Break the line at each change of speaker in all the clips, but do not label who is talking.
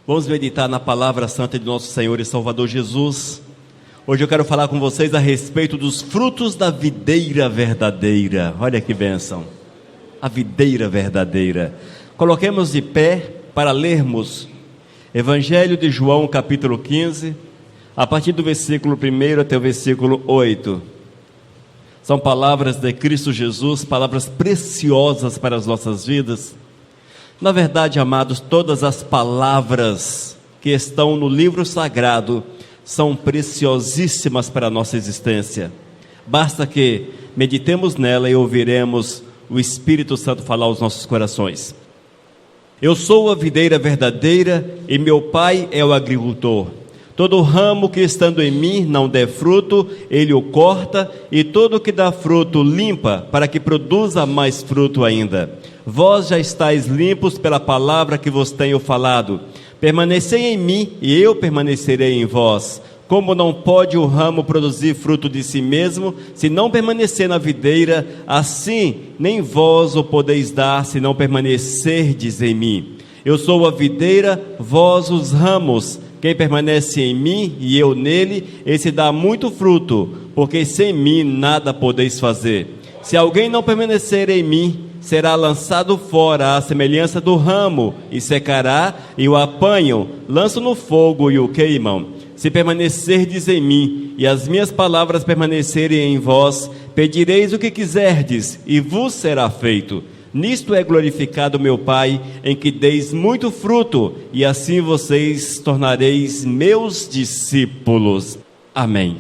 Vamos meditar na palavra santa de nosso Senhor e Salvador Jesus. Hoje eu quero falar com vocês a respeito dos frutos da videira verdadeira. Olha que bênção, a videira verdadeira. Coloquemos de pé para lermos Evangelho de João, capítulo 15, a partir do versículo 1 até o versículo 8. São palavras de Cristo Jesus, palavras preciosas para as nossas vidas. Na verdade, amados, todas as palavras que estão no livro sagrado são preciosíssimas para a nossa existência. Basta que meditemos nela e ouviremos o Espírito Santo falar aos nossos corações. Eu sou a videira verdadeira e meu Pai é o agricultor. Todo ramo que estando em mim não der fruto, ele o corta, e todo que dá fruto limpa, para que produza mais fruto ainda. Vós já estáis limpos pela palavra que vos tenho falado. Permanecei em mim e eu permanecerei em vós. Como não pode o ramo produzir fruto de si mesmo, se não permanecer na videira, assim nem vós o podeis dar, se não permanecerdes em mim. Eu sou a videira, vós os ramos. Quem permanece em mim e eu nele, esse dá muito fruto, porque sem mim nada podeis fazer. Se alguém não permanecer em mim, será lançado fora à semelhança do ramo, e secará, e o apanham, lançam no fogo e o queimam. Se permanecerdes em mim, e as minhas palavras permanecerem em vós, pedireis o que quiserdes, e vos será feito. Nisto é glorificado meu Pai, em que deis muito fruto, e assim vocês tornareis meus discípulos. Amém.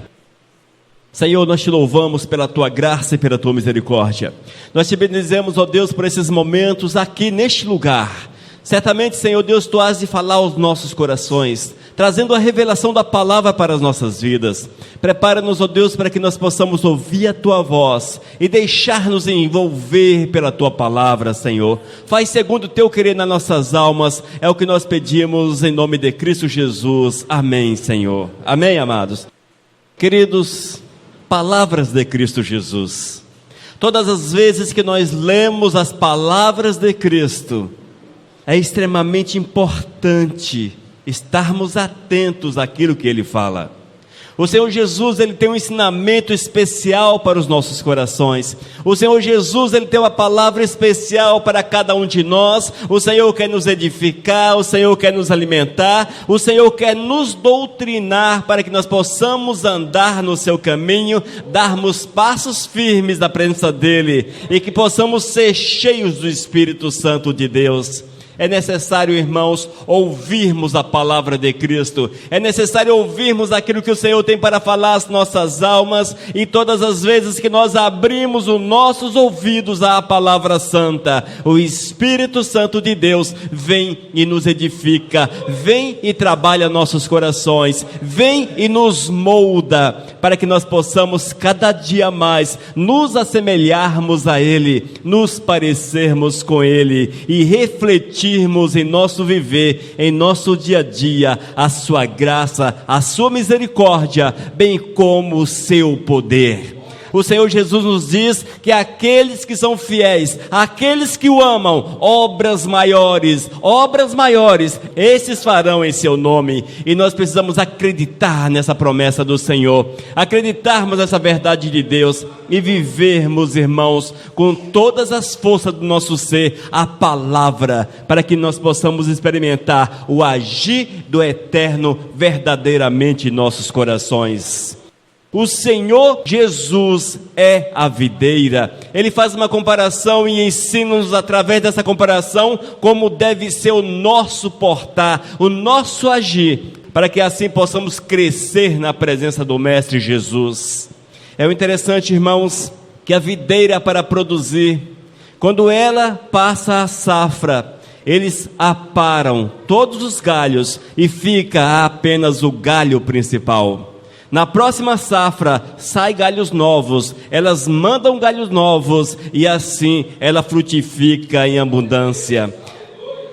Senhor, nós te louvamos pela tua graça e pela tua misericórdia. Nós te bendizemos, ó Deus, por esses momentos aqui neste lugar. Certamente, Senhor Deus, tu has de falar aos nossos corações, trazendo a revelação da palavra para as nossas vidas. Prepara-nos, ó Deus, para que nós possamos ouvir a tua voz e deixar-nos envolver pela tua palavra, Senhor. Faz segundo o teu querer nas nossas almas, é o que nós pedimos em nome de Cristo Jesus. Amém, Senhor. Amém, amados. Queridos, palavras de Cristo Jesus. Todas as vezes que nós lemos as palavras de Cristo, é extremamente importante estarmos atentos àquilo que Ele fala. O Senhor Jesus, Ele tem um ensinamento especial para os nossos corações. O Senhor Jesus, Ele tem uma palavra especial para cada um de nós. O Senhor quer nos edificar, o Senhor quer nos alimentar, o Senhor quer nos doutrinar para que nós possamos andar no seu caminho, darmos passos firmes na presença dEle e que possamos ser cheios do Espírito Santo de Deus. É necessário, irmãos, ouvirmos a palavra de Cristo. É necessário ouvirmos aquilo que o Senhor tem para falar às nossas almas. E todas as vezes que nós abrimos os nossos ouvidos à palavra santa, o Espírito Santo de Deus vem e nos edifica, vem e trabalha nossos corações, vem e nos molda, para que nós possamos cada dia mais nos assemelharmos a Ele, nos parecermos com Ele e refletirmos em nosso viver, em nosso dia a dia, a sua graça, a sua misericórdia, bem como o seu poder. O Senhor Jesus nos diz que aqueles que são fiéis, aqueles que o amam, obras maiores, esses farão em seu nome. E nós precisamos acreditar nessa promessa do Senhor, acreditarmos nessa verdade de Deus e vivermos, irmãos, com todas as forças do nosso ser, a palavra, para que nós possamos experimentar o agir do Eterno verdadeiramente em nossos corações. O Senhor Jesus é a videira. Ele faz uma comparação e ensina-nos através dessa comparação como deve ser o nosso portar, o nosso agir, para que assim possamos crescer na presença do Mestre Jesus. É interessante, irmãos, que a videira, para produzir, quando ela passa a safra, eles aparam todos os galhos e fica apenas o galho principal. Na próxima safra, sai galhos novos, elas mandam galhos novos, e assim ela frutifica em abundância.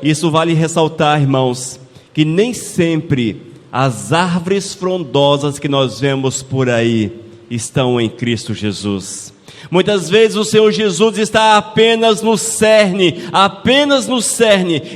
Isso vale ressaltar, irmãos, que nem sempre as árvores frondosas que nós vemos por aí, estão em Cristo Jesus. Muitas vezes o Senhor Jesus está apenas no cerne,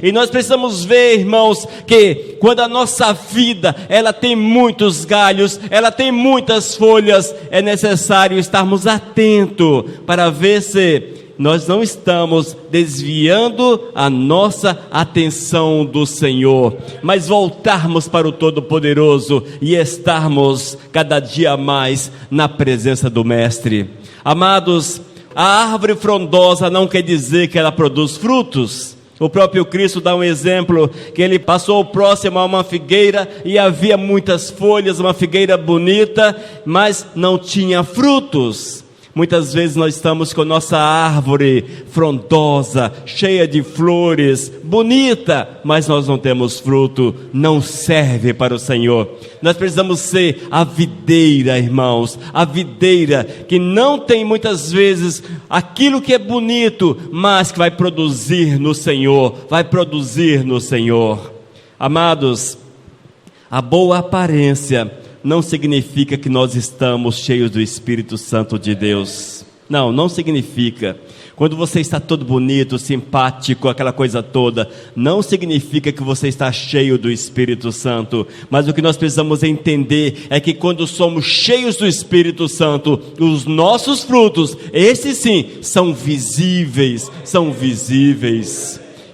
e nós precisamos ver, irmãos, que quando a nossa vida, ela tem muitos galhos, ela tem muitas folhas, é necessário estarmos atentos para ver se nós não estamos desviando a nossa atenção do Senhor, mas voltarmos para o Todo-Poderoso e estarmos cada dia mais na presença do Mestre. Amados, a árvore frondosa não quer dizer que ela produz frutos. O próprio Cristo dá um exemplo, que ele passou próximo a uma figueira e havia muitas folhas, uma figueira bonita, mas não tinha frutos. Muitas vezes nós estamos com nossa árvore frondosa, cheia de flores, bonita, mas nós não temos fruto, não serve para o Senhor. Nós precisamos ser a videira, irmãos, a videira que não tem muitas vezes aquilo que é bonito, mas que vai produzir no Senhor, Amados, a boa aparência não significa que nós estamos cheios do Espírito Santo de Deus. Não significa. Quando você está todo bonito, simpático, aquela coisa toda, não significa que você está cheio do Espírito Santo. Mas o que nós precisamos entender é que quando somos cheios do Espírito Santo, os nossos frutos, esses sim, são visíveis.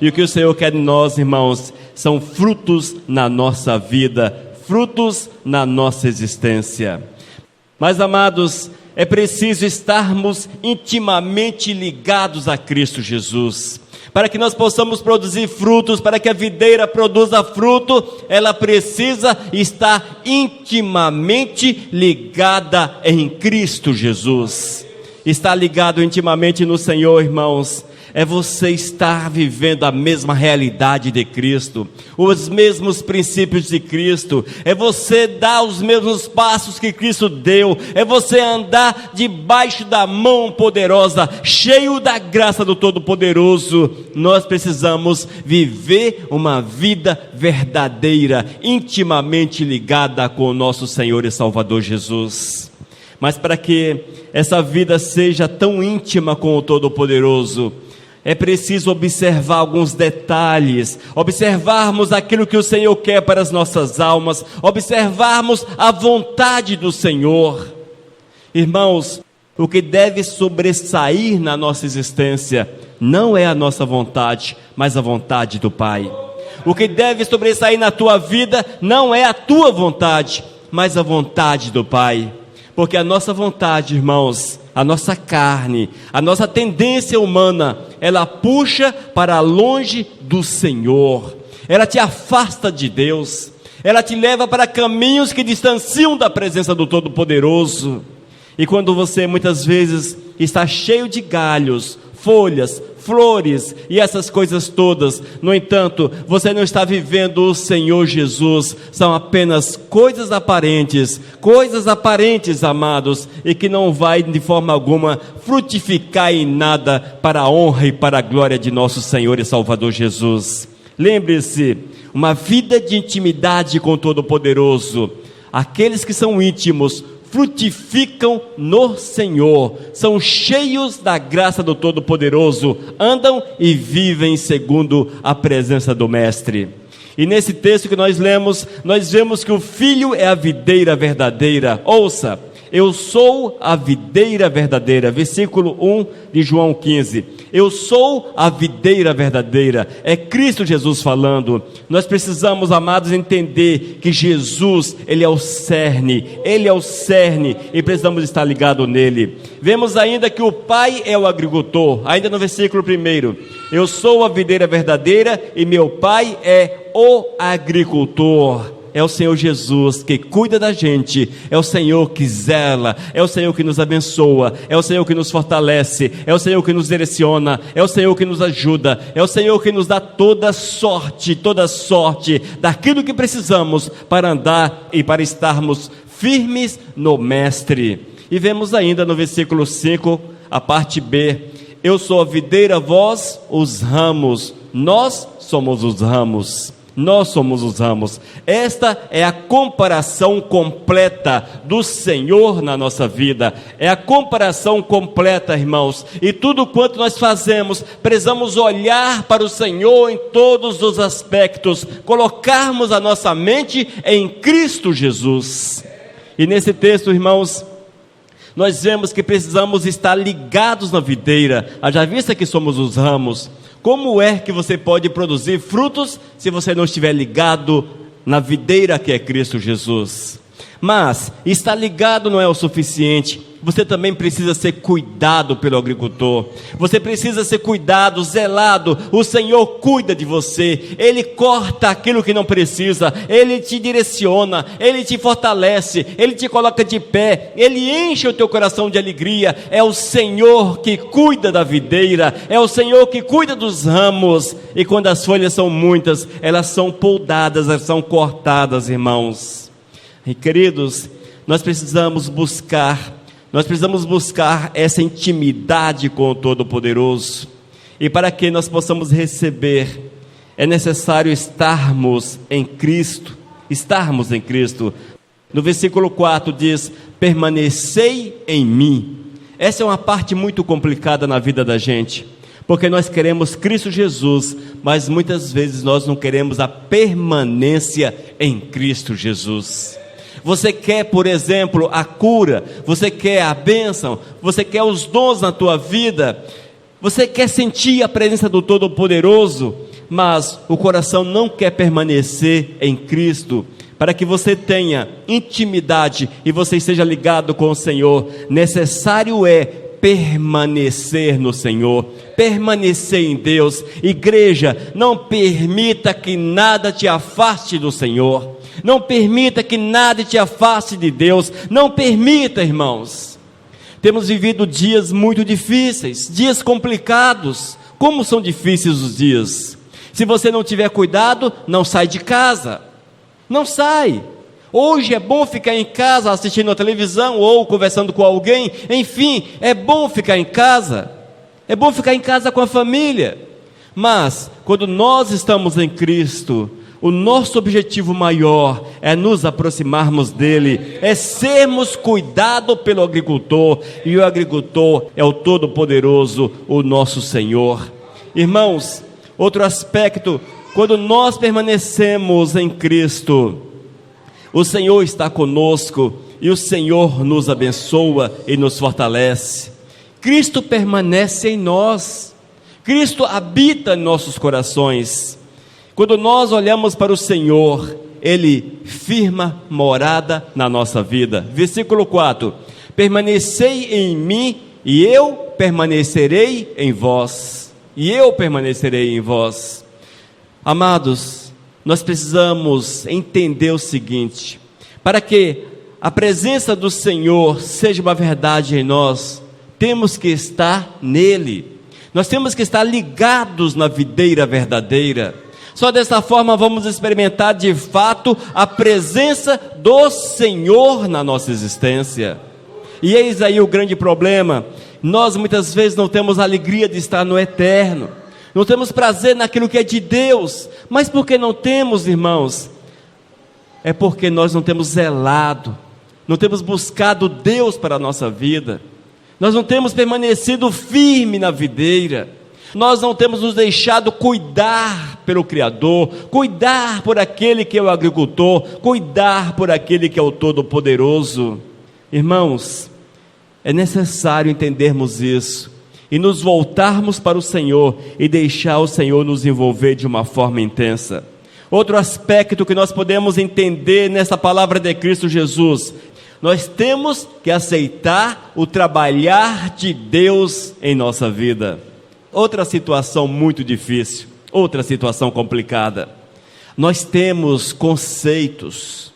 E o que o Senhor quer de nós, irmãos, são frutos na nossa vida, frutos na nossa existência. Mas, amados, é preciso estarmos intimamente ligados a Cristo Jesus. Para que nós possamos produzir frutos, para que a videira produza fruto, ela precisa estar intimamente ligada em Cristo Jesus. Estar ligado intimamente no Senhor, irmãos, é você estar vivendo a mesma realidade de Cristo, os mesmos princípios de Cristo, é você dar os mesmos passos que Cristo deu, é você andar debaixo da mão poderosa, cheio da graça do Todo-Poderoso. Nós precisamos viver uma vida verdadeira, intimamente ligada com o nosso Senhor e Salvador Jesus. Mas para que essa vida seja tão íntima com o Todo-Poderoso, é preciso observar alguns detalhes, observarmos aquilo que o Senhor quer para as nossas almas, observarmos a vontade do Senhor. Irmãos, o que deve sobressair na nossa existência não é a nossa vontade, mas a vontade do Pai. O que deve sobressair na tua vida não é a tua vontade, mas a vontade do Pai. Porque a nossa vontade, irmãos, a nossa carne, a nossa tendência humana, ela puxa para longe do Senhor, ela te afasta de Deus, ela te leva para caminhos que distanciam da presença do Todo-Poderoso. E quando você muitas vezes está cheio de galhos, folhas, flores e essas coisas todas, no entanto, você não está vivendo o Senhor Jesus, são apenas coisas aparentes, amados, e que não vai de forma alguma frutificar em nada para a honra e para a glória de nosso Senhor e Salvador Jesus. Lembre-se, uma vida de intimidade com o Todo-Poderoso, aqueles que são íntimos, frutificam no Senhor, são cheios da graça do Todo-Poderoso, andam e vivem segundo a presença do Mestre. E nesse texto que nós lemos, nós vemos que o Filho é a videira verdadeira. Ouça, eu sou a videira verdadeira, versículo 1 de João 15, eu sou a videira verdadeira, é Cristo Jesus falando. Nós precisamos, amados, entender que Jesus, Ele é o cerne, e precisamos estar ligados nele. Vemos ainda que o Pai é o agricultor, ainda no versículo 1, eu sou a videira verdadeira e meu Pai é o agricultor. É o Senhor Jesus que cuida da gente, é o Senhor que zela, é o Senhor que nos abençoa, é o Senhor que nos fortalece, é o Senhor que nos direciona, é o Senhor que nos ajuda, é o Senhor que nos dá toda sorte daquilo que precisamos para andar e para estarmos firmes no Mestre. E vemos ainda no versículo 5, a parte B, eu sou a videira, vós os ramos, nós somos os ramos. nós somos os ramos. Esta é a comparação completa do Senhor na nossa vida. É a comparação completa, irmãos. E tudo quanto nós fazemos, precisamos olhar para o Senhor em todos os aspectos, colocarmos a nossa mente em Cristo Jesus. E nesse texto, irmãos, nós vemos que precisamos estar ligados na videira. Haja vista que somos os ramos. Como é que você pode produzir frutos se você não estiver ligado na videira que é Cristo Jesus? Mas estar ligado não é o suficiente. Você também precisa ser cuidado pelo agricultor. Você precisa ser cuidado, zelado. O Senhor cuida de você. Ele corta aquilo que não precisa. Ele te direciona. Ele te fortalece. Ele te coloca de pé. Ele enche o teu coração de alegria. É o Senhor que cuida da videira. É o Senhor que cuida dos ramos. E quando as folhas são muitas, elas são podadas, elas são cortadas, irmãos. E queridos, nós precisamos buscar essa intimidade com o Todo-Poderoso. E para que nós possamos receber, é necessário estarmos em Cristo. No versículo 4 diz: permanecei em mim. Essa é uma parte muito complicada na vida da gente, porque nós queremos Cristo Jesus, mas muitas vezes nós não queremos a permanência em Cristo Jesus. Você quer, por exemplo, a cura, você quer a bênção, você quer os dons na tua vida, você quer sentir a presença do Todo-Poderoso, mas o coração não quer permanecer em Cristo. Para que você tenha intimidade e você esteja ligado com o Senhor, necessário é permanecer no Senhor, permanecer em Deus. Igreja, não permita que nada te afaste do Senhor. Não permita que nada te afaste de Deus. Não permita, irmãos. Temos vivido dias muito difíceis, dias complicados. Como são difíceis os dias? Se você não tiver cuidado, não sai de casa. Não sai. Hoje é bom ficar em casa assistindo a televisão ou conversando com alguém. Enfim, é bom ficar em casa. É bom ficar em casa com a família. Mas quando nós estamos em Cristo, o nosso objetivo maior é nos aproximarmos dele, é sermos cuidados pelo agricultor, e o agricultor é o Todo-Poderoso, o nosso Senhor. Irmãos, outro aspecto, quando nós permanecemos em Cristo, o Senhor está conosco, e o Senhor nos abençoa e nos fortalece. Cristo permanece em nós, Cristo habita em nossos corações. Quando nós olhamos para o Senhor, Ele firma morada na nossa vida. Versículo 4: permanecei em mim, e eu permanecerei em vós. E eu permanecerei em vós. Amados, nós precisamos entender o seguinte: para que a presença do Senhor seja uma verdade em nós, temos que estar nele. Nós temos que estar ligados na videira verdadeira. Só dessa forma vamos experimentar de fato a presença do Senhor na nossa existência. E eis aí o grande problema: nós muitas vezes não temos a alegria de estar no eterno, não temos prazer naquilo que é de Deus. Mas por que não temos, irmãos? É porque nós não temos zelado, não temos buscado Deus para a nossa vida, nós não temos permanecido firme na videira, nós não temos nos deixado cuidar pelo Criador, cuidar por aquele que é o agricultor, cuidar por aquele que é o Todo-Poderoso. Irmãos, é necessário entendermos isso e nos voltarmos para o Senhor e deixar o Senhor nos envolver de uma forma intensa. Outro aspecto que nós podemos entender nessa palavra de Cristo Jesus: nós temos que aceitar o trabalhar de Deus em nossa vida. Outra situação muito difícil, outra situação complicada. Nós temos conceitos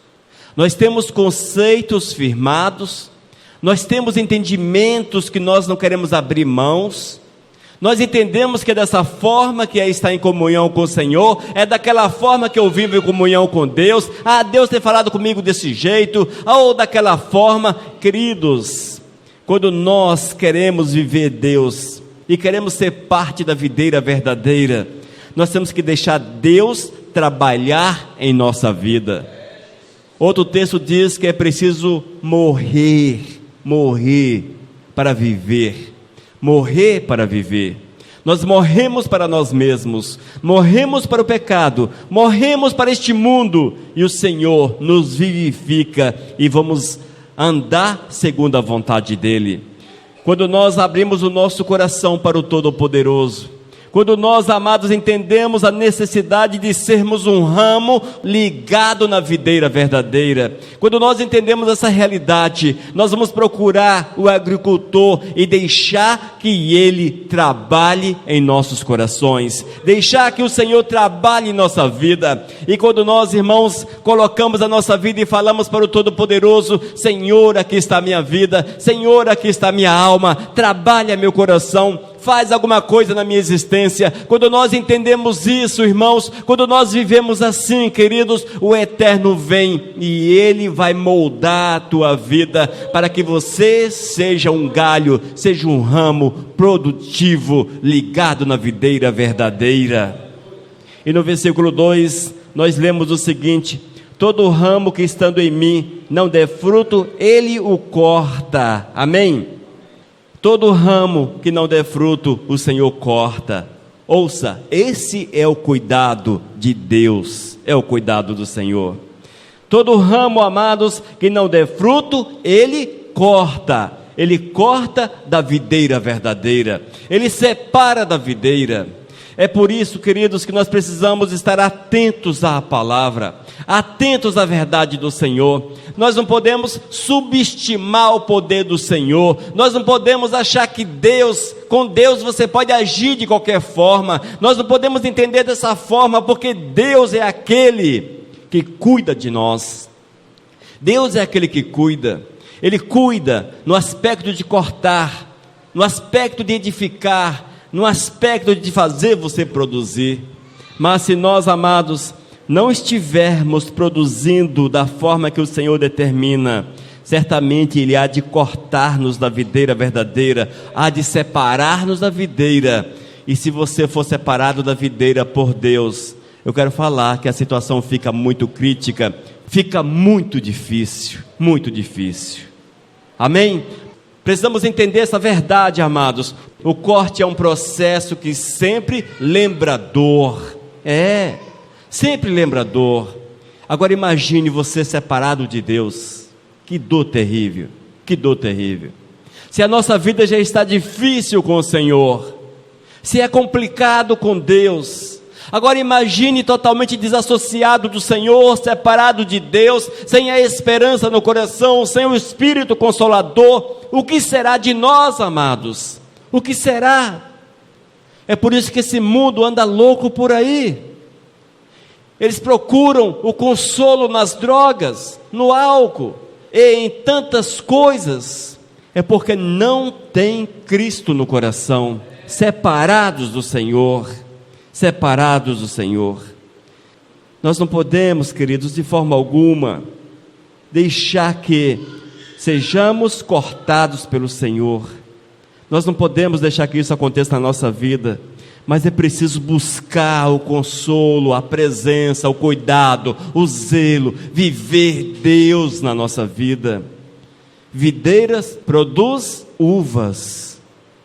firmados, nós temos entendimentos que nós não queremos abrir mãos. Nós entendemos que é dessa forma que é estar em comunhão com o Senhor, é daquela forma que eu vivo em comunhão com Deus. Deus tem falado comigo desse jeito, ou daquela forma. Queridos, quando nós queremos viver Deus e queremos ser parte da videira verdadeira, nós temos que deixar Deus trabalhar em nossa vida. Outro texto diz que é preciso morrer para viver. Morrer para viver. Nós morremos para nós mesmos, morremos para o pecado, morremos para este mundo, e o Senhor nos vivifica e vamos andar segundo a vontade dEle. Quando nós abrimos o nosso coração para o Todo-Poderoso, quando nós, amados, entendemos a necessidade de sermos um ramo ligado na videira verdadeira, quando nós entendemos essa realidade, nós vamos procurar o agricultor e deixar que ele trabalhe em nossos corações, deixar que o Senhor trabalhe em nossa vida. E quando nós, irmãos, colocamos a nossa vida e falamos para o Todo-Poderoso: Senhor, aqui está a minha vida, Senhor, aqui está a minha alma, trabalha meu coração, faz alguma coisa na minha existência. Quando nós entendemos isso, irmãos, quando nós vivemos assim, queridos, o Eterno vem e Ele vai moldar a tua vida para que você seja um galho, seja um ramo produtivo, ligado na videira verdadeira. E no versículo 2, nós lemos o seguinte: todo ramo que estando em mim não der fruto, Ele o corta. Amém? Todo ramo que não der fruto, o Senhor corta. Ouça, esse é o cuidado de Deus, é o cuidado do Senhor. Todo ramo, amados, que não der fruto, Ele corta da videira verdadeira, Ele separa da videira. É por isso, queridos, que nós precisamos estar atentos à palavra, atentos à verdade do Senhor. Nós não podemos subestimar o poder do Senhor, nós não podemos achar que com Deus você pode agir de qualquer forma. Nós não podemos entender dessa forma, porque Deus é aquele que cuida de nós. Deus é aquele que cuida. Ele cuida no aspecto de cortar, no aspecto de edificar, no aspecto de fazer você produzir. Mas se nós, amados, não estivermos produzindo da forma que o Senhor determina, certamente Ele há de cortar-nos da videira verdadeira, há de separar-nos da videira. E se você for separado da videira por Deus, eu quero falar que a situação fica muito crítica, fica muito difícil, muito difícil. Amém? Precisamos entender essa verdade, amados. O corte é um processo que sempre lembra dor. Sempre lembra dor. Agora imagine você separado de Deus. Que dor terrível, que dor terrível. Se a nossa vida já está difícil com o Senhor, se é complicado com Deus, agora imagine totalmente desassociado do Senhor, separado de Deus, sem a esperança no coração, sem o Espírito Consolador. O que será de nós, amados? O que será? É por isso que esse mundo anda louco por aí. Eles procuram o consolo nas drogas, no álcool e em tantas coisas. É porque não tem Cristo no coração, separados do Senhor, separados do Senhor. Nós não podemos, queridos, de forma alguma, deixar que sejamos cortados pelo Senhor. Nós não podemos deixar que isso aconteça na nossa vida, mas é preciso buscar o consolo, a presença, o cuidado, o zelo, viver Deus na nossa vida. Videiras produz uvas,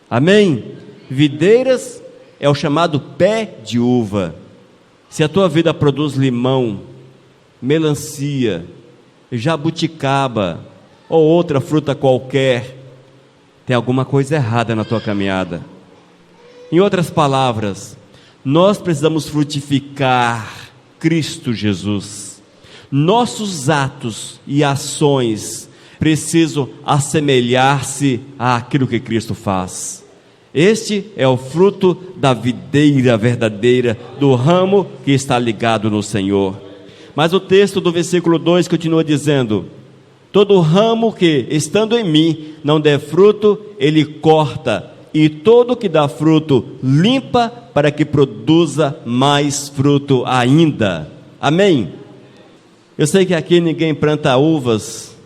amém? Videiras é o chamado pé de uva. Se a tua vida produz limão, melancia, jabuticaba ou outra fruta qualquer, tem alguma coisa errada na tua caminhada. Em outras palavras, nós precisamos frutificar Cristo Jesus. Nossos atos e ações precisam assemelhar-se àquilo que Cristo faz. Este é o fruto da videira verdadeira, do ramo que está ligado no Senhor. Mas o texto do versículo 2 continua dizendo: todo ramo que, estando em mim, não der fruto, Ele corta, e todo que dá fruto, limpa, para que produza mais fruto ainda. Amém? Eu sei que aqui ninguém planta uvas,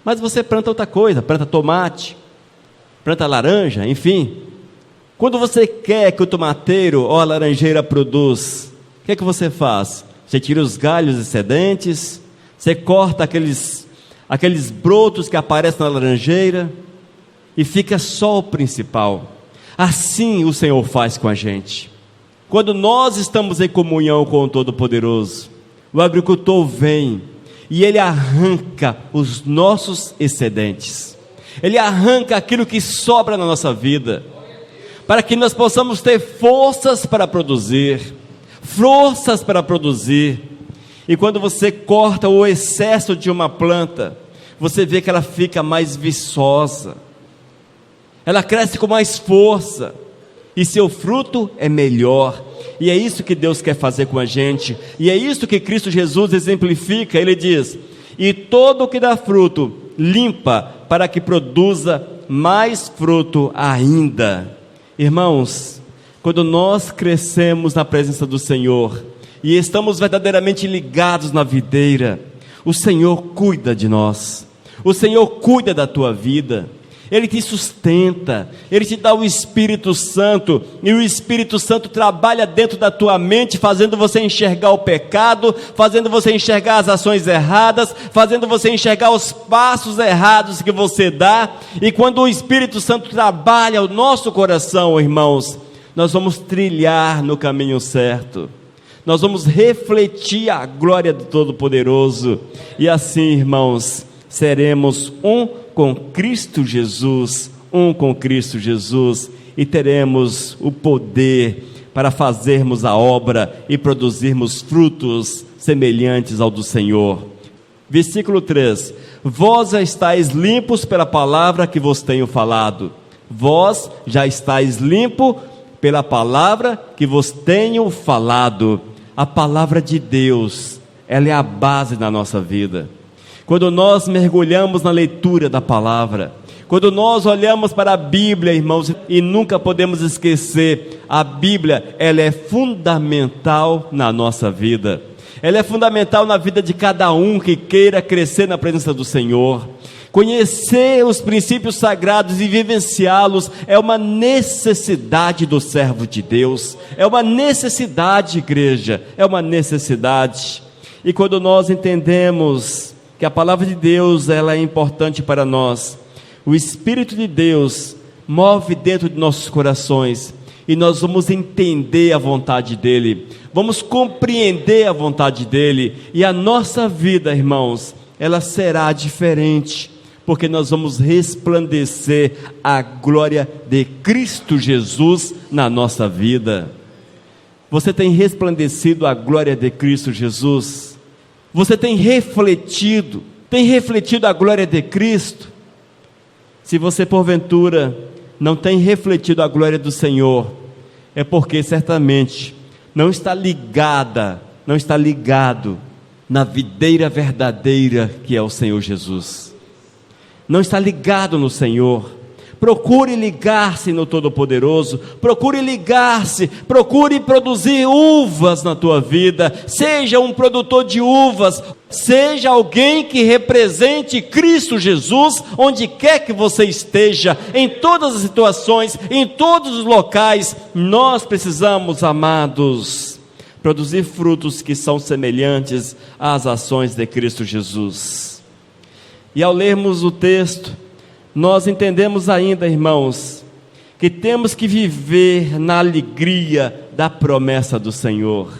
mas você planta outra coisa, planta tomate, planta laranja, enfim. Quando você quer que o tomateiro ou a laranjeira produz, o que é que você faz? Você tira os galhos excedentes, você corta aqueles brotos que aparecem na laranjeira e fica só o principal. Assim o Senhor faz com a gente. Quando nós estamos em comunhão com o Todo-Poderoso, o agricultor vem e ele arranca os nossos excedentes. Ele arranca aquilo que sobra na nossa vida, para que nós possamos ter forças para produzir. Forças para produzir. E quando você corta o excesso de uma planta, você vê que ela fica mais viçosa, ela cresce com mais força, e seu fruto é melhor. E é isso que Deus quer fazer com a gente, e é isso que Cristo Jesus exemplifica. Ele diz: e todo o que dá fruto, limpa, para que produza mais fruto ainda. Irmãos, quando nós crescemos na presença do Senhor, e estamos verdadeiramente ligados na videira, o Senhor cuida de nós, o Senhor cuida da tua vida, Ele te sustenta, Ele te dá o Espírito Santo, e o Espírito Santo trabalha dentro da tua mente, fazendo você enxergar o pecado, fazendo você enxergar as ações erradas, fazendo você enxergar os passos errados que você dá. E quando o Espírito Santo trabalha o nosso coração, irmãos, nós vamos trilhar no caminho certo, nós vamos refletir a glória do Todo-Poderoso, e assim, irmãos, seremos um com Cristo Jesus, e teremos o poder para fazermos a obra e produzirmos frutos semelhantes ao do Senhor. Versículo 3: vós já estáis limpos pela palavra que vos tenho falado. Vós já estáis limpo pela palavra que vos tenho falado. A palavra de Deus, ela é a base da nossa vida. Quando nós mergulhamos na leitura da palavra, quando nós olhamos para a Bíblia, irmãos, e nunca podemos esquecer, a Bíblia, ela é fundamental na nossa vida. Ela é fundamental na vida de cada um que queira crescer na presença do Senhor. Conhecer os princípios sagrados e vivenciá-los é uma necessidade do servo de Deus, é uma necessidade, igreja, é uma necessidade. E quando nós entendemos que a palavra de Deus, ela é importante para nós, o Espírito de Deus move dentro de nossos corações, e nós vamos entender a vontade dEle, vamos compreender a vontade dEle, e a nossa vida, irmãos, ela será diferente, porque nós vamos resplandecer a glória de Cristo Jesus na nossa vida. Você tem resplandecido a glória de Cristo Jesus? Você tem refletido a glória de Cristo? Se você porventura não tem refletido a glória do Senhor, é porque certamente não está ligado na videira verdadeira que é o Senhor Jesus. Não está ligado no Senhor. Procure ligar-se no Todo-Poderoso, procure produzir uvas na tua vida, seja um produtor de uvas, seja alguém que represente Cristo Jesus, onde quer que você esteja, em todas as situações, em todos os locais. Nós precisamos, amados, produzir frutos que são semelhantes às ações de Cristo Jesus. E ao lermos o texto, nós entendemos ainda, irmãos, que temos que viver na alegria da promessa do Senhor.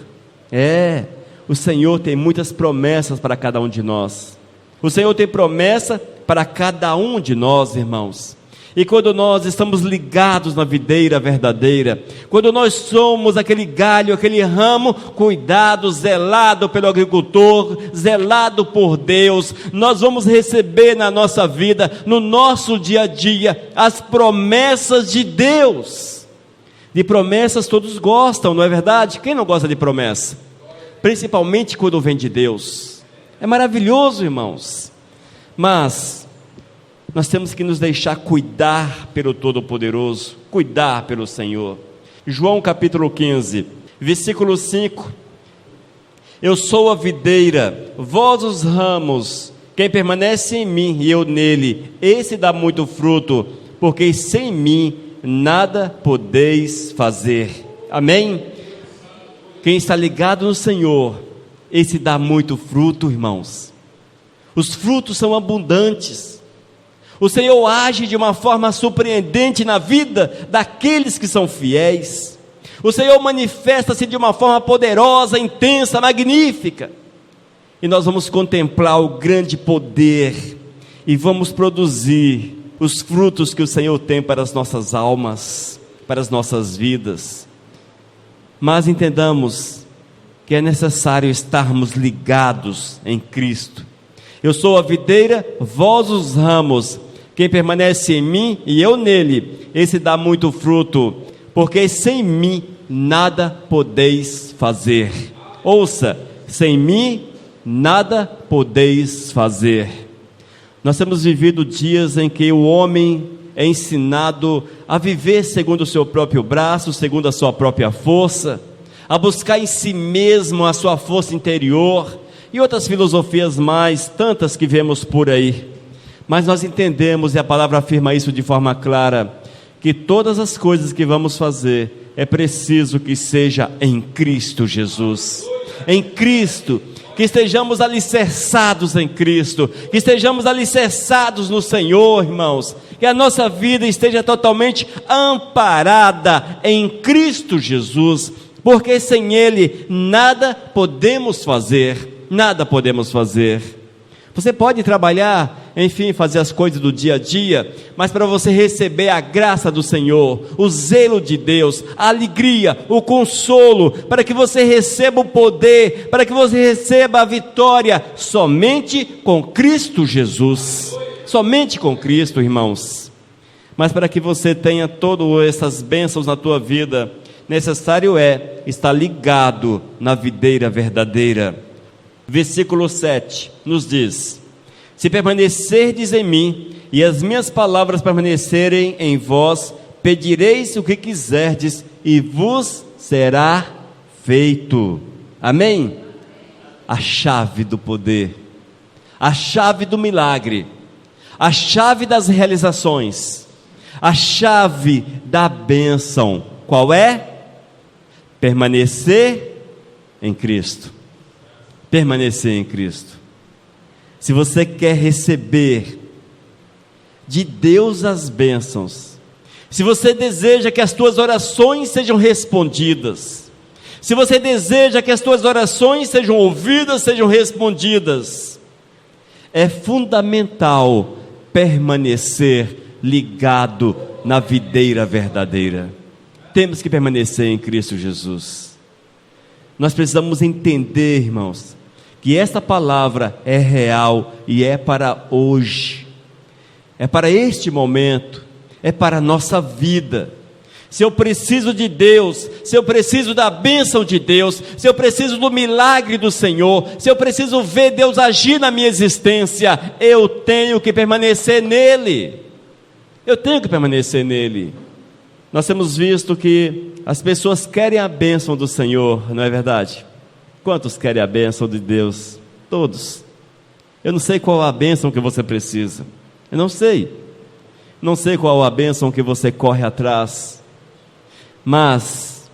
O Senhor tem muitas promessas para cada um de nós. O Senhor tem promessa para cada um de nós, irmãos. E quando nós estamos ligados na videira verdadeira, quando nós somos aquele galho, aquele ramo, cuidado, zelado pelo agricultor, zelado por Deus, nós vamos receber na nossa vida, no nosso dia a dia, as promessas de Deus. De promessas todos gostam, não é verdade? Quem não gosta de promessa? Principalmente quando vem de Deus. É maravilhoso, irmãos. Mas nós temos que nos deixar cuidar pelo Todo-Poderoso, cuidar pelo Senhor. João capítulo 15, versículo 5: eu sou a videira, vós os ramos, quem permanece em mim e eu nele, esse dá muito fruto, porque sem mim nada podeis fazer. Amém? Quem está ligado no Senhor, esse dá muito fruto, irmãos. Os frutos são abundantes. O Senhor age de uma forma surpreendente na vida daqueles que são fiéis. O Senhor manifesta-se de uma forma poderosa, intensa, magnífica. E nós vamos contemplar o grande poder e vamos produzir os frutos que o Senhor tem para as nossas almas, para as nossas vidas. Mas entendamos que é necessário estarmos ligados em Cristo. Eu sou a videira, vós os ramos. Quem permanece em mim e eu nele, esse dá muito fruto, porque sem mim nada podeis fazer. Ouça, sem mim nada podeis fazer. Nós temos vivido dias em que o homem é ensinado a viver segundo o seu próprio braço, segundo a sua própria força, a buscar em si mesmo a sua força interior, e outras filosofias mais, tantas que vemos por aí. Mas nós entendemos, e a palavra afirma isso de forma clara, que todas as coisas que vamos fazer, é preciso que seja em Cristo Jesus. Em Cristo, que estejamos alicerçados em Cristo, que estejamos alicerçados no Senhor, irmãos, que a nossa vida esteja totalmente amparada em Cristo Jesus, porque sem Ele nada podemos fazer, nada podemos fazer. Você pode trabalhar, enfim, fazer as coisas do dia a dia, mas para você receber a graça do Senhor, o zelo de Deus, a alegria, o consolo, para que você receba o poder, para que você receba a vitória, somente com Cristo Jesus, somente com Cristo, irmãos. Mas para que você tenha todas essas bênçãos na tua vida, necessário é estar ligado na videira verdadeira. Versículo 7 nos diz: se permanecerdes em mim, e as minhas palavras permanecerem em vós, pedireis o que quiserdes, e vos será feito. Amém? A chave do poder, a chave do milagre, a chave das realizações, a chave da bênção, qual é? Permanecer em Cristo. Permanecer em Cristo. Se você quer receber de Deus as bênçãos, se você deseja que as tuas orações sejam respondidas, se você deseja que as tuas orações sejam ouvidas, sejam respondidas, é fundamental permanecer ligado na videira verdadeira. Temos que permanecer em Cristo Jesus. Nós precisamos entender, irmãos, que esta palavra é real e é para hoje, é para este momento, é para a nossa vida. Se eu preciso de Deus, se eu preciso da bênção de Deus, se eu preciso do milagre do Senhor, se eu preciso ver Deus agir na minha existência, eu tenho que permanecer nele. Eu tenho que permanecer nele. Nós temos visto que as pessoas querem a bênção do Senhor, não é verdade? Quantos querem a bênção de Deus? Todos. Eu não sei qual a bênção que você precisa. Eu não sei. Não sei qual a bênção que você corre atrás. Mas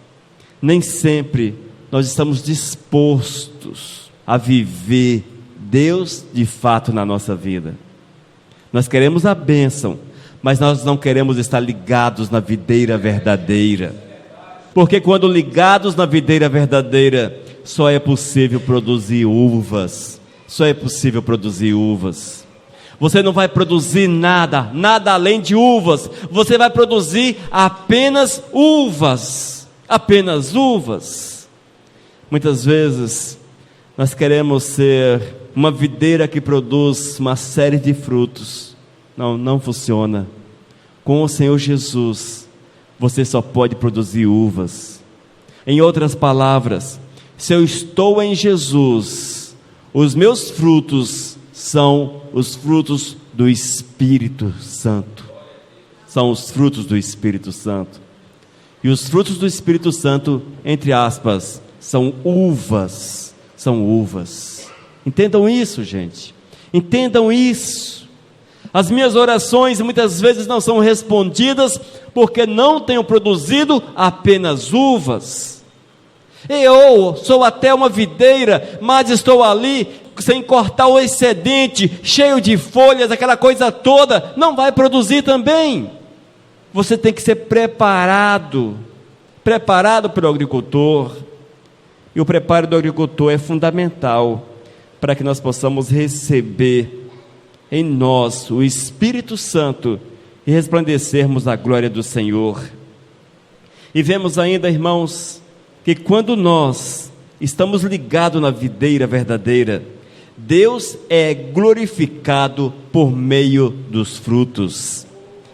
nem sempre nós estamos dispostos a viver Deus de fato na nossa vida. Nós queremos a bênção, mas nós não queremos estar ligados na videira verdadeira. Porque quando ligados na videira verdadeira, só é possível produzir uvas. Só é possível produzir uvas. Você não vai produzir nada além de uvas. Você vai produzir apenas uvas. Apenas uvas. Muitas vezes nós queremos ser uma videira que produz uma série de frutos. Não funciona. Com o Senhor Jesus, você só pode produzir uvas. Em outras palavras, se eu estou em Jesus, os meus frutos são os frutos do Espírito Santo. São os frutos do Espírito Santo. E os frutos do Espírito Santo, entre aspas, são uvas. São uvas. Entendam isso, gente. Entendam isso. As minhas orações muitas vezes não são respondidas porque não tenho produzido apenas uvas. Eu sou até uma videira, mas estou ali sem cortar o excedente, cheio de folhas, aquela coisa toda, não vai produzir também. Você tem que ser preparado pelo agricultor. E o preparo do agricultor é fundamental para que nós possamos receber em nós o Espírito Santo e resplandecermos a glória do Senhor. E vemos ainda, irmãos, que quando nós estamos ligados na videira verdadeira, Deus é glorificado por meio dos frutos.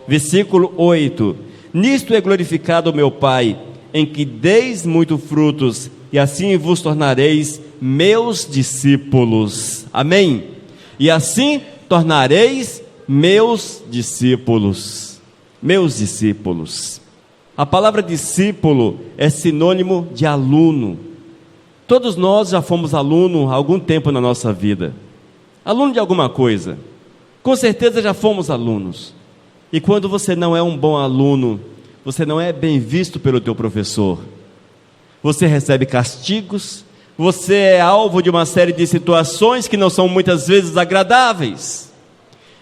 Versículo 8: nisto é glorificado o meu Pai, em que deis muito frutos, e assim vos tornareis meus discípulos. Amém? E assim tornareis meus discípulos. Meus discípulos. A palavra discípulo é sinônimo de aluno. Todos nós já fomos aluno há algum tempo na nossa vida. Aluno de alguma coisa. Com certeza já fomos alunos. E quando você não é um bom aluno, você não é bem visto pelo teu professor. Você recebe castigos, você é alvo de uma série de situações que não são muitas vezes agradáveis.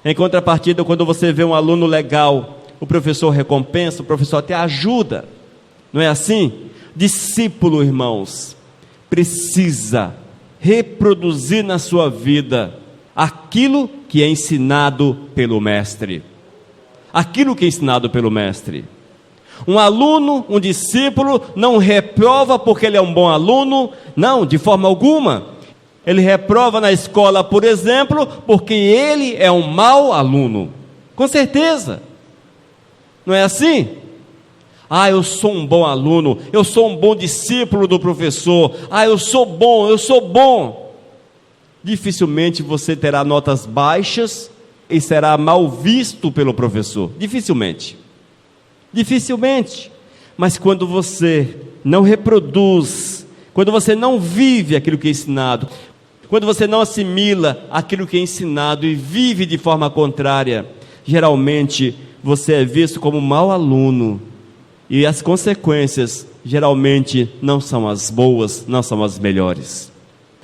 Em contrapartida, quando você vê um aluno legal, o professor recompensa, o professor até ajuda. Não é assim? Discípulo, irmãos, precisa reproduzir na sua vida aquilo que é ensinado pelo mestre. Aquilo que é ensinado pelo mestre. Um aluno, um discípulo, não reprova porque ele é um bom aluno, não, de forma alguma. Ele reprova na escola, por exemplo, porque ele é um mau aluno. Com certeza. Não é assim? Ah, eu sou um bom aluno, eu sou um bom discípulo do professor. Ah, eu sou bom. Dificilmente você terá notas baixas e será mal visto pelo professor. Dificilmente. Mas quando você não reproduz, quando você não vive aquilo que é ensinado, quando você não assimila aquilo que é ensinado e vive de forma contrária, geralmente você é visto como mau aluno, e as consequências geralmente não são as boas, não são as melhores.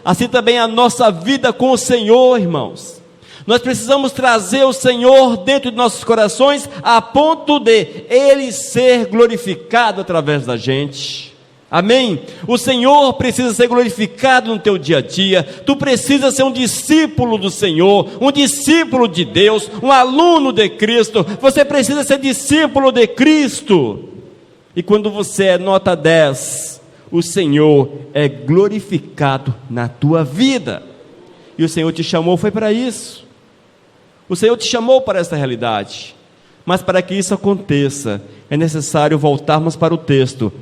Assim também a nossa vida com o Senhor, irmãos. Nós precisamos trazer o Senhor dentro de nossos corações, a ponto de Ele ser glorificado através da gente. Amém? O Senhor precisa ser glorificado no teu dia a dia. Tu precisa ser um discípulo do Senhor, um discípulo de Deus, um aluno de Cristo. Você precisa ser discípulo de Cristo. E quando você é nota 10, o Senhor é glorificado na tua vida. E o Senhor te chamou, foi para isso. O Senhor te chamou para essa realidade. Mas para que isso aconteça, é necessário voltarmos para o texto.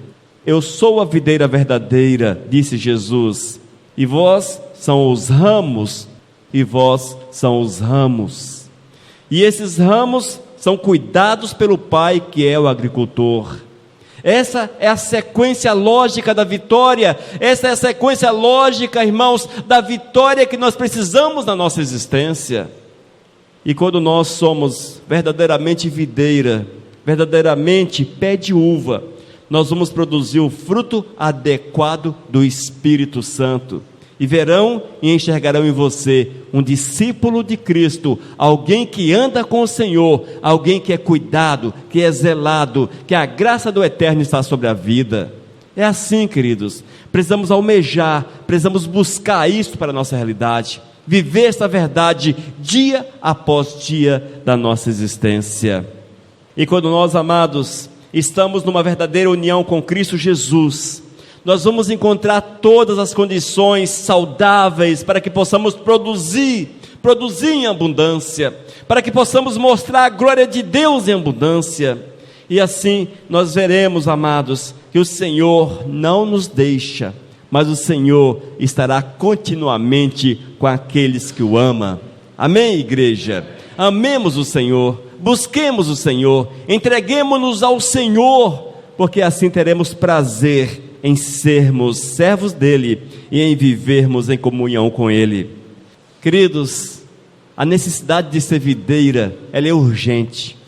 Eu sou a videira verdadeira, disse Jesus, e vós são os ramos, e vós são os ramos. E esses ramos são cuidados pelo Pai, que é o agricultor. Essa é a sequência lógica da vitória. Essa é a sequência lógica, irmãos, da vitória que nós precisamos na nossa existência. E quando nós somos verdadeiramente videira, verdadeiramente pé de uva, nós vamos produzir o fruto adequado do Espírito Santo. E verão e enxergarão em você um discípulo de Cristo, alguém que anda com o Senhor, alguém que é cuidado, que é zelado, que a graça do Eterno está sobre a vida. É assim, queridos, precisamos almejar, precisamos buscar isso para a nossa realidade, viver essa verdade dia após dia da nossa existência. E quando nós, amados, estamos numa verdadeira união com Cristo Jesus, nós vamos encontrar todas as condições saudáveis para que possamos produzir em abundância, para que possamos mostrar a glória de Deus em abundância. E assim nós veremos, amados, que o Senhor não nos deixa, mas o Senhor estará continuamente com aqueles que o amam. Amém, igreja? Amemos o Senhor, busquemos o Senhor, entreguemos-nos ao Senhor, porque assim teremos prazer em sermos servos dele e em vivermos em comunhão com ele. Queridos, a necessidade de ser videira, ela é urgente.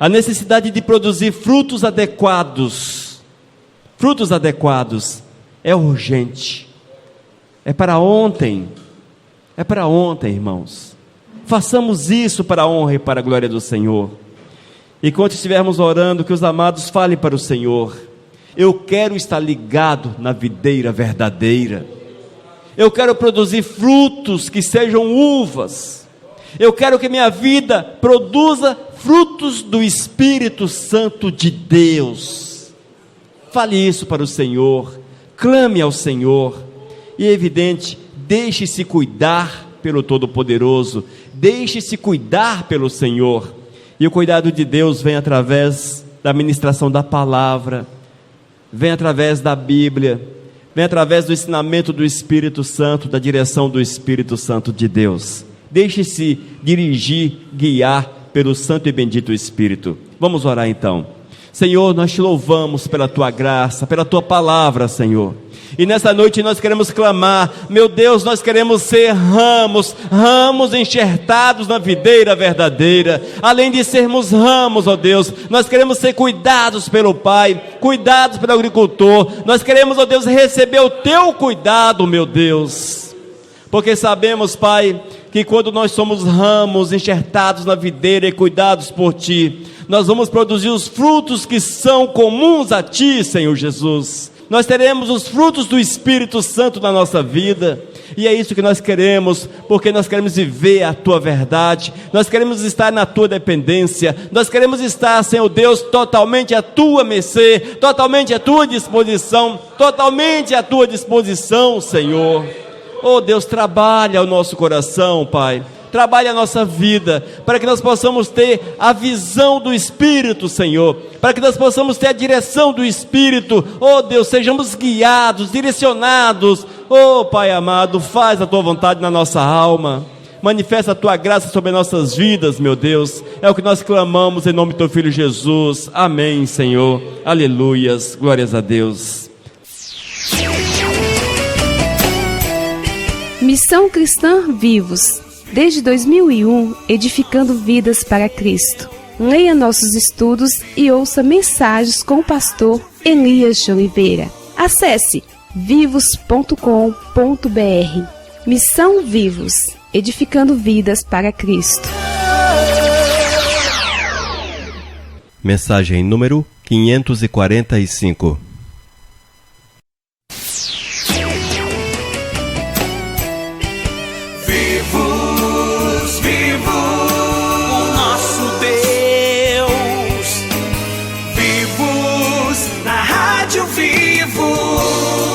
A necessidade de produzir frutos adequados, é urgente, é para ontem, irmãos. Façamos isso para a honra e para a glória do Senhor. E quando estivermos orando, que os amados falem para o Senhor: eu quero estar ligado na videira verdadeira, eu quero produzir frutos que sejam uvas, eu quero que minha vida produza frutos do Espírito Santo de Deus. Fale isso para o Senhor, clame ao Senhor, e é evidente, deixe-se cuidar pelo Todo-Poderoso, deixe-se cuidar pelo Senhor, e o cuidado de Deus vem através da ministração da palavra, vem através da Bíblia, vem através do ensinamento do Espírito Santo, da direção do Espírito Santo de Deus. Deixe-se dirigir, guiar pelo Santo e Bendito Espírito. Vamos orar então. Senhor, nós te louvamos pela tua graça, pela tua palavra, Senhor. E nessa noite nós queremos clamar, meu Deus, nós queremos ser ramos enxertados na videira verdadeira. Além de sermos ramos, ó Deus, nós queremos ser cuidados pelo Pai, cuidados pelo agricultor. Nós queremos, ó Deus, receber o teu cuidado, meu Deus. Porque sabemos, Pai, que quando nós somos ramos enxertados na videira e cuidados por Ti, nós vamos produzir os frutos que são comuns a Ti, Senhor Jesus. Nós teremos os frutos do Espírito Santo na nossa vida, e é isso que nós queremos, porque nós queremos viver a Tua verdade, nós queremos estar na Tua dependência, nós queremos estar, Senhor Deus, totalmente à Tua mercê, totalmente à Tua disposição, Senhor. Oh Deus, trabalha o nosso coração, Pai, trabalhe a nossa vida, para que nós possamos ter a visão do Espírito, Senhor, para que nós possamos ter a direção do Espírito. Oh Deus, sejamos guiados, direcionados. Oh Pai amado, faz a Tua vontade na nossa alma, manifesta a Tua graça sobre nossas vidas, meu Deus. É o que nós clamamos em nome do Teu Filho Jesus. Amém, Senhor. Aleluias, glórias a Deus.
Missão Cristã Vivos, desde 2001, edificando vidas para Cristo. Leia nossos estudos e ouça mensagens com o pastor Elias de Oliveira. Acesse vivos.com.br. Missão Vivos, edificando vidas para Cristo.
Mensagem número 545.
Vivos na Rádio Vivos.